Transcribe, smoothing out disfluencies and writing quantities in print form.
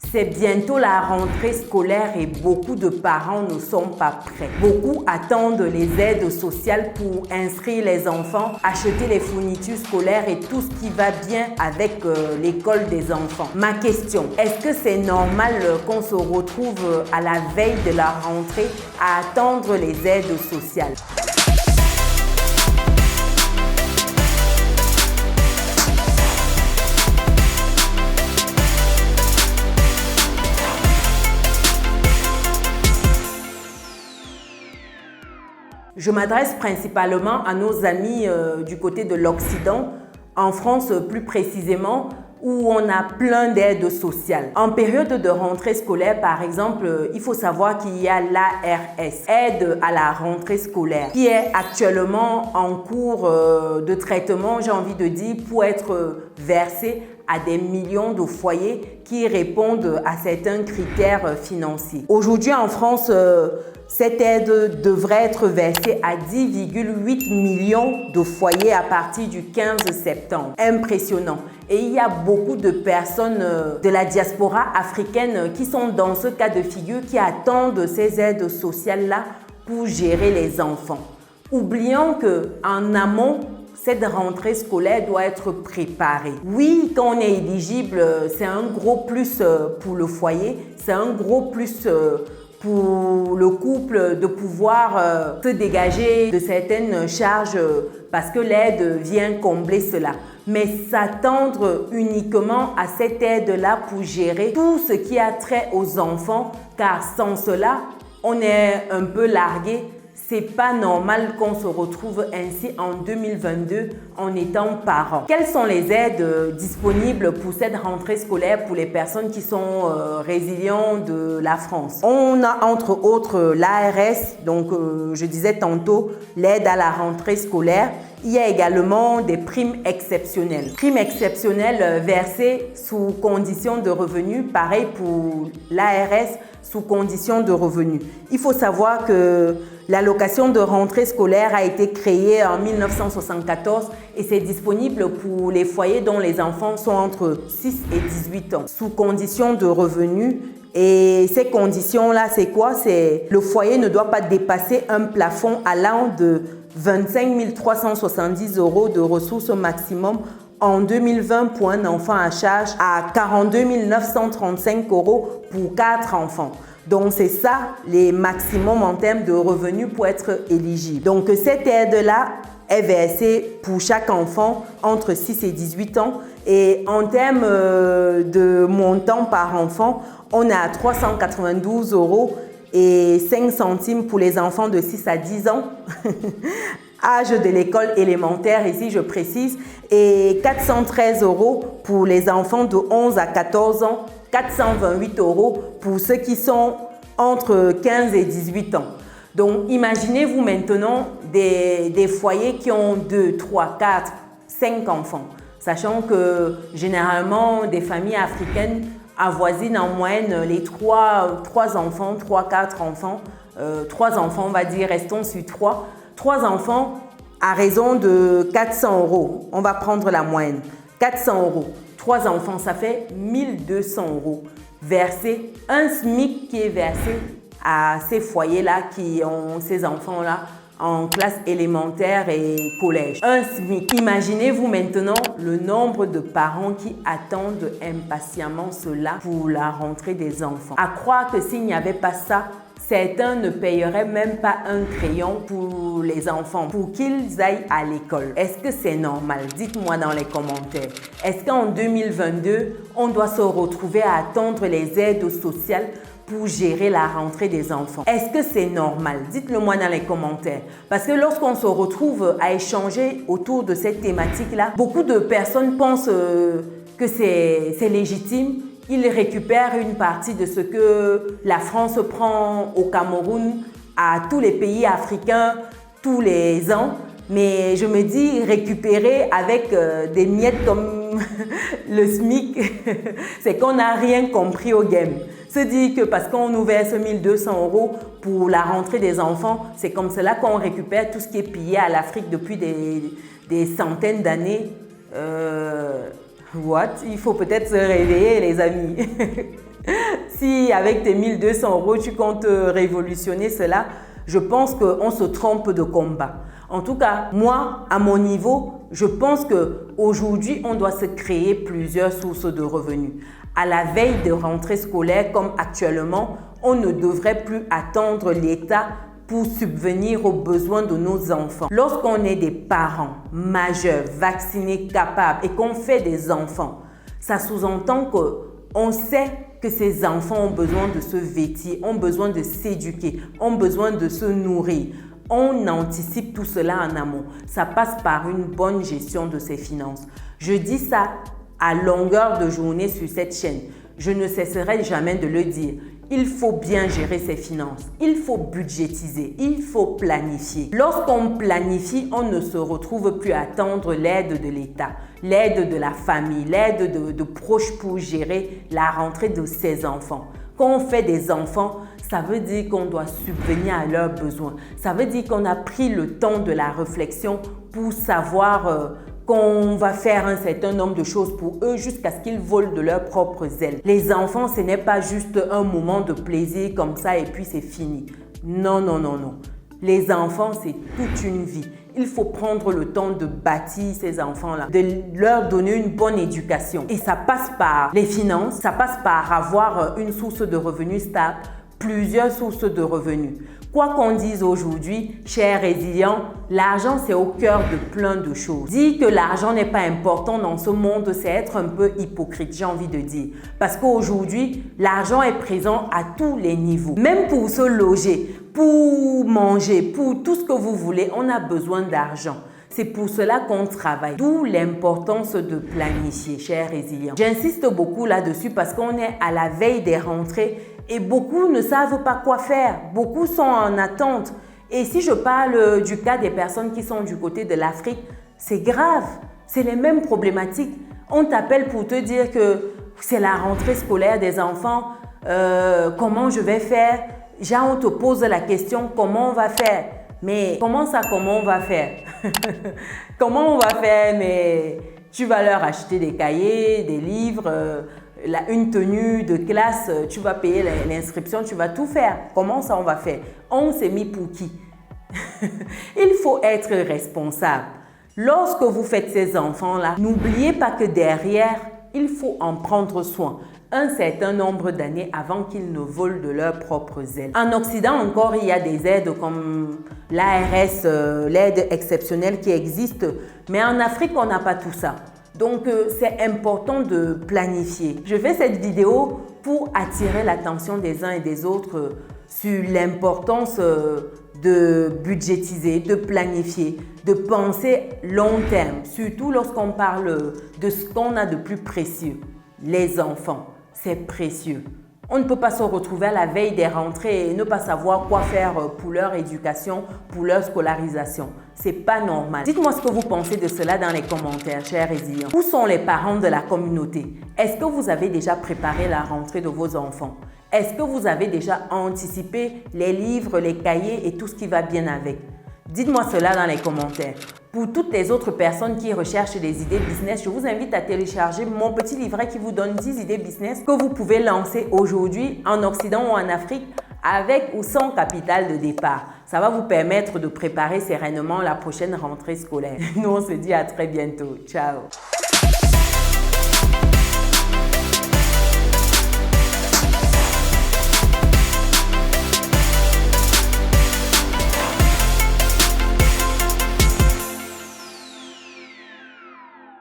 C'est bientôt la rentrée scolaire et beaucoup de parents ne sont pas prêts. Beaucoup attendent les aides sociales pour inscrire les enfants, acheter les fournitures scolaires et tout ce qui va bien avec l'école des enfants. Ma question, est-ce que c'est normal qu'on se retrouve à la veille de la rentrée à attendre les aides sociales? Je m'adresse principalement à nos amis du côté de l'Occident, en France plus précisément, où on a plein d'aides sociales. En période de rentrée scolaire, par exemple, il faut savoir qu'il y a l'ARS, aide à la rentrée scolaire, qui est actuellement en cours de traitement, j'ai envie de dire, pour être versée à des millions de foyers qui répondent à certains critères financiers. Aujourd'hui en France, cette aide devrait être versée à 10,8 millions de foyers à partir du 15 septembre. Impressionnant. Et il y a beaucoup de personnes de la diaspora africaine qui sont dans ce cas de figure, qui attendent ces aides sociales-là pour gérer les enfants. Oublions qu'en amont, cette rentrée scolaire doit être préparée. Oui, quand on est éligible, c'est un gros plus pour le foyer, c'est un gros plus pour le couple de pouvoir se dégager de certaines charges parce que l'aide vient combler cela. Mais s'attendre uniquement à cette aide-là pour gérer tout ce qui a trait aux enfants, car sans cela, on est un peu largué. C'est pas normal qu'on se retrouve ainsi en 2022 en étant parent. Quelles sont les aides disponibles pour cette rentrée scolaire pour les personnes qui sont résilientes de la France? On a entre autres l'ARS, donc je disais tantôt l'aide à la rentrée scolaire. Il y a également des primes exceptionnelles. Primes exceptionnelles versées sous condition de revenus, pareil pour l'ARS, sous condition de revenus. Il faut savoir que l'allocation de rentrée scolaire a été créée en 1974 et c'est disponible pour les foyers dont les enfants sont entre 6 et 18 ans, sous condition de revenus. Et ces conditions-là, c'est quoi? C'est le foyer ne doit pas dépasser un plafond allant de 25 370 € de ressources maximum en 2020 pour un enfant à charge à 42 935 € pour 4 enfants. Donc, c'est ça les maximums en termes de revenus pour être éligible. Donc, cette aide-là est versée pour chaque enfant entre 6 et 18 ans. Et en termes de montant par enfant, on est à 392 € et 5 centimes pour les enfants de 6 à 10 ans. Âge de l'école élémentaire, ici je précise, et 413 € pour les enfants de 11 à 14 ans, 428 € pour ceux qui sont entre 15 et 18 ans. Donc imaginez-vous maintenant des foyers qui ont 2, 3, 4, 5 enfants, sachant que généralement des familles africaines avoisinent en moyenne les 3 enfants, 3, 4 enfants, 3 enfants on va dire, restons sur 3. 3 enfants à raison de 400 €. On va prendre la moyenne. 400 €. 3 enfants, ça fait 1200 € versés. Un SMIC qui est versé à ces foyers-là qui ont ces enfants-là en classe élémentaire et collège. Un SMIC. Imaginez-vous maintenant le nombre de parents qui attendent impatiemment cela pour la rentrée des enfants. À croire que s'il n'y avait pas ça, certains ne paieraient même pas un crayon pour les enfants, pour qu'ils aillent à l'école. Est-ce que c'est normal? Dites-moi dans les commentaires. Est-ce qu'en 2022, on doit se retrouver à attendre les aides sociales pour gérer la rentrée des enfants? Est-ce que c'est normal? Dites-le moi dans les commentaires. Parce que lorsqu'on se retrouve à échanger autour de cette thématique-là, beaucoup de personnes pensent que c'est légitime. Ils récupèrent une partie de ce que la France prend au Cameroun, à tous les pays africains, tous les ans. Mais je me dis, récupérer avec des miettes comme le SMIC, c'est qu'on n'a rien compris au game. Se dire que parce qu'on nous verse 1200 € pour la rentrée des enfants, c'est comme cela qu'on récupère tout ce qui est pillé à l'Afrique depuis des centaines d'années. What? Il faut peut-être se réveiller, les amis. Si avec tes 1200 €, tu comptes révolutionner cela, je pense qu'on se trompe de combat. En tout cas, moi, à mon niveau, je pense qu'aujourd'hui, on doit se créer plusieurs sources de revenus. À la veille de rentrée scolaire, comme actuellement, on ne devrait plus attendre l'État pour subvenir aux besoins de nos enfants. Lorsqu'on est des parents majeurs, vaccinés, capables et qu'on fait des enfants, ça sous-entend qu'on sait que ces enfants ont besoin de se vêtir, ont besoin de s'éduquer, ont besoin de se nourrir. On anticipe tout cela en amont. Ça passe par une bonne gestion de ses finances. Je dis ça à longueur de journée sur cette chaîne. Je ne cesserai jamais de le dire. Il faut bien gérer ses finances. Il faut budgétiser. Il faut planifier. Lorsqu'on planifie, on ne se retrouve plus à attendre l'aide de l'État, l'aide de la famille, l'aide de proches pour gérer la rentrée de ses enfants. Quand on fait des enfants, ça veut dire qu'on doit subvenir à leurs besoins. Ça veut dire qu'on a pris le temps de la réflexion pour savoir qu'on va faire un certain nombre de choses pour eux jusqu'à ce qu'ils volent de leurs propres ailes. Les enfants, ce n'est pas juste un moment de plaisir comme ça et puis c'est fini. Non, non, non, non. Les enfants, c'est toute une vie. Il faut prendre le temps de bâtir ces enfants-là, de leur donner une bonne éducation. Et ça passe par les finances, ça passe par avoir une source de revenus stable, plusieurs sources de revenus. Quoi qu'on dise aujourd'hui, chers résilients, l'argent c'est au cœur de plein de choses. Dire que l'argent n'est pas important dans ce monde, c'est être un peu hypocrite, j'ai envie de dire. Parce qu'aujourd'hui, l'argent est présent à tous les niveaux. Même pour se loger, pour manger, pour tout ce que vous voulez, on a besoin d'argent. C'est pour cela qu'on travaille. D'où l'importance de planifier, chers résilients. J'insiste beaucoup là-dessus parce qu'on est à la veille des rentrées et beaucoup ne savent pas quoi faire. Beaucoup sont en attente. Et si je parle du cas des personnes qui sont du côté de l'Afrique, c'est grave. C'est les mêmes problématiques. On t'appelle pour te dire que c'est la rentrée scolaire des enfants. Comment je vais faire? Genre, on te pose la question, comment on va faire? Mais comment ça, comment on va faire? Comment on va faire? Mais tu vas leur acheter des cahiers, des livres, une tenue de classe, tu vas payer l'inscription, tu vas tout faire. Comment ça on va faire? On s'est mis pour qui? Il faut être responsable. Lorsque vous faites ces enfants-là, n'oubliez pas que derrière, il faut en prendre soin un certain nombre d'années avant qu'ils ne volent de leurs propres ailes. En Occident encore, il y a des aides comme l'ARS, l'aide exceptionnelle qui existe, mais en Afrique, on n'a pas tout ça. Donc, c'est important de planifier. Je fais cette vidéo pour attirer l'attention des uns et des autres sur l'importance de budgétiser, de planifier, de penser long terme, surtout lorsqu'on parle de ce qu'on a de plus précieux, les enfants. C'est précieux. On ne peut pas se retrouver à la veille des rentrées et ne pas savoir quoi faire pour leur éducation, pour leur scolarisation. C'est pas normal. Dites-moi ce que vous pensez de cela dans les commentaires, chers résilients. Où sont les parents de la communauté? Est-ce que vous avez déjà préparé la rentrée de vos enfants? Est-ce que vous avez déjà anticipé les livres, les cahiers et tout ce qui va bien avec? Dites-moi cela dans les commentaires. Pour toutes les autres personnes qui recherchent des idées business, je vous invite à télécharger mon petit livret qui vous donne 10 idées business que vous pouvez lancer aujourd'hui en Occident ou en Afrique avec ou sans capital de départ. Ça va vous permettre de préparer sereinement la prochaine rentrée scolaire. Nous, on se dit à très bientôt. Ciao!